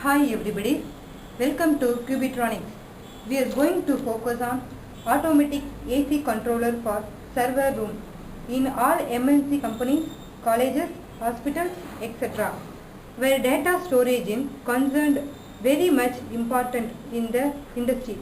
Hi everybody, welcome to Cubitronics. We are going to focus on automatic AC controller for server room in all MNC companies, colleges, hospitals, etc. where data storage is concerned very much important in the industry.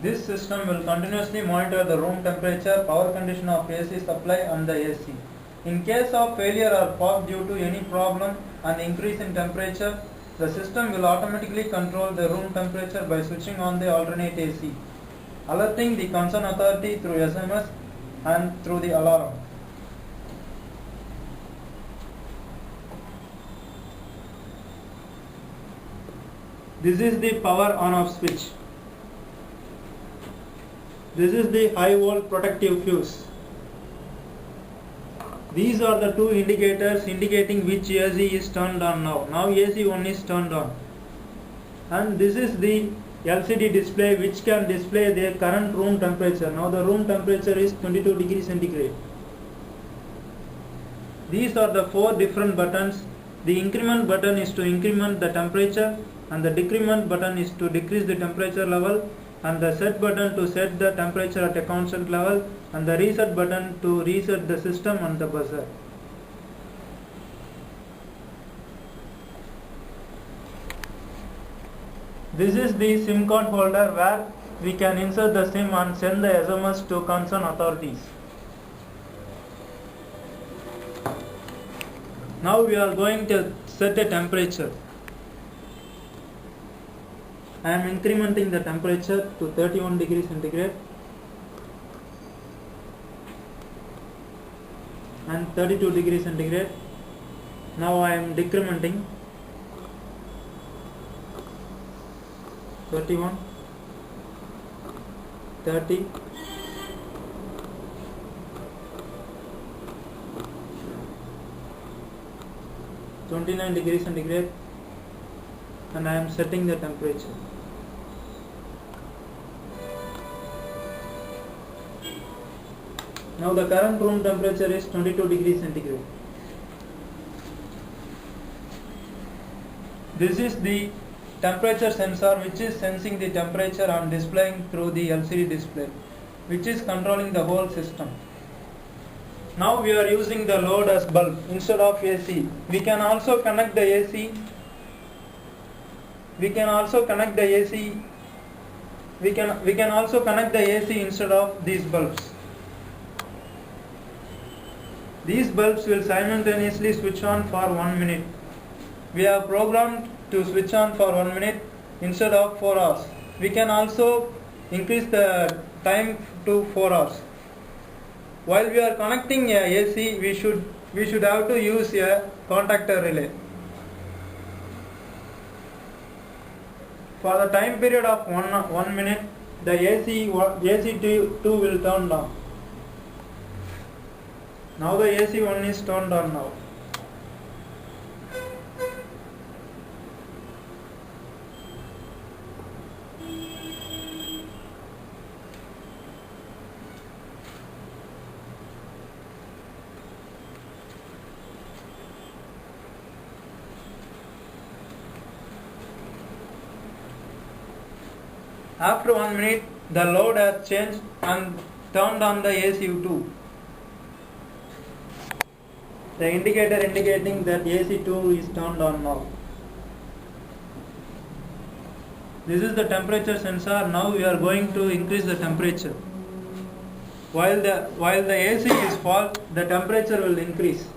This system will continuously monitor the room temperature, power condition of AC supply and the AC. In case of failure or fault due to any problem and increase in temperature, the system will automatically control the room temperature by switching on the alternate AC, alerting the concerned authority through SMS and through the alarm. This is the power on off switch. This is the high volt protective fuse. These are the two indicators indicating which AC is turned on now. Now AC 1 is turned on. And this is the LCD display which can display the current room temperature. Now the room temperature is 22 degrees centigrade. These are the four different buttons. The increment button is to increment the temperature and the decrement button is to decrease the temperature level, and the set button to set the temperature at a constant level, and the reset button to reset the system and the buzzer. This is the SIM card holder where we can insert the SIM and send the SMS to concerned authorities. Now we are going to set a temperature. I am incrementing the temperature to 31 degrees centigrade and 32 degrees centigrade. Now I am decrementing 31, 30, 29 degrees centigrade, and I am setting the temperature. Now the current room temperature is 22 degrees centigrade. This is the temperature sensor which is sensing the temperature and displaying through the LCD display, which is controlling the whole system. Now we are using the load as bulb instead of AC. We can also connect the AC. We can also connect the AC. We can also connect the AC instead of these bulbs. These bulbs will simultaneously switch on for 1 minute. We have programmed to switch on for 1 minute instead of 4 hours. We can also increase the time to 4 hours. While we are connecting a AC, we should have to use a contactor relay. For the time period of 1 minute, the AC2 will turn down. Now the AC1 is turned on now. After 1 minute, the load has changed and turned on the AC2. The indicator indicating that AC2 is turned on now. This is the temperature sensor. Now we are going to increase the temperature. While the AC is fault, the temperature will increase.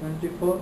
(24).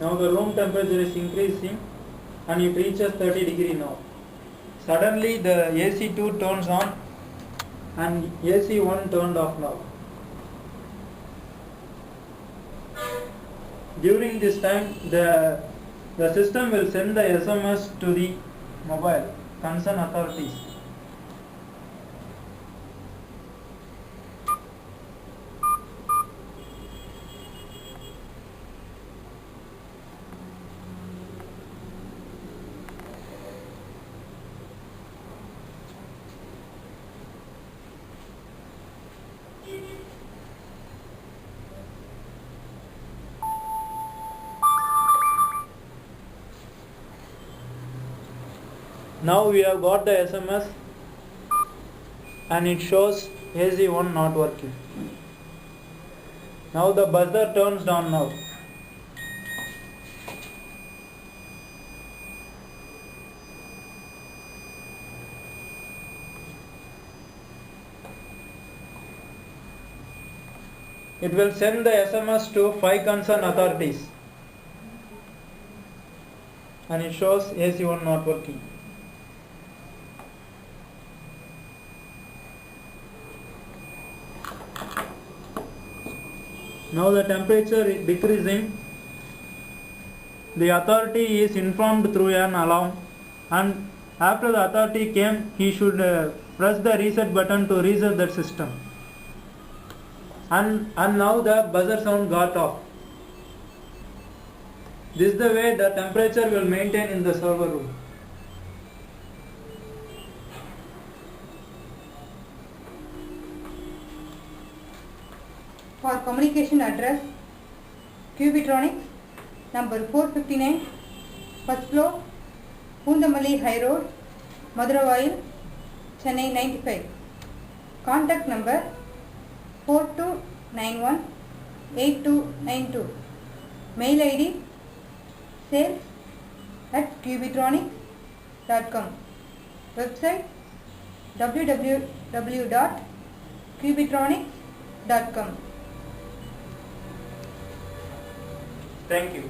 Now the room temperature is increasing and it reaches 30 degree now. Suddenly the AC2 turns on and AC1 turned off now. During this time the system will send the SMS to the mobile concerned authorities. Now we have got the SMS and it shows AC1 not working. Now the buzzer turns down now. It will send the SMS to 5 concerned authorities and it shows AC1 not working. Now the temperature is decreasing. The authority is informed through an alarm, and after the authority came, he should press the reset button to reset the system. And now the buzzer sound got off. This is the way the temperature will maintain in the server room. For communication address, Cubitronics, number 459, first floor, Poondamalli High Road, Maduravayil, Chennai 95. Contact number 4291-8292. Mail ID sales@cubitronics.com. Website www.cubitronics.com. Thank you.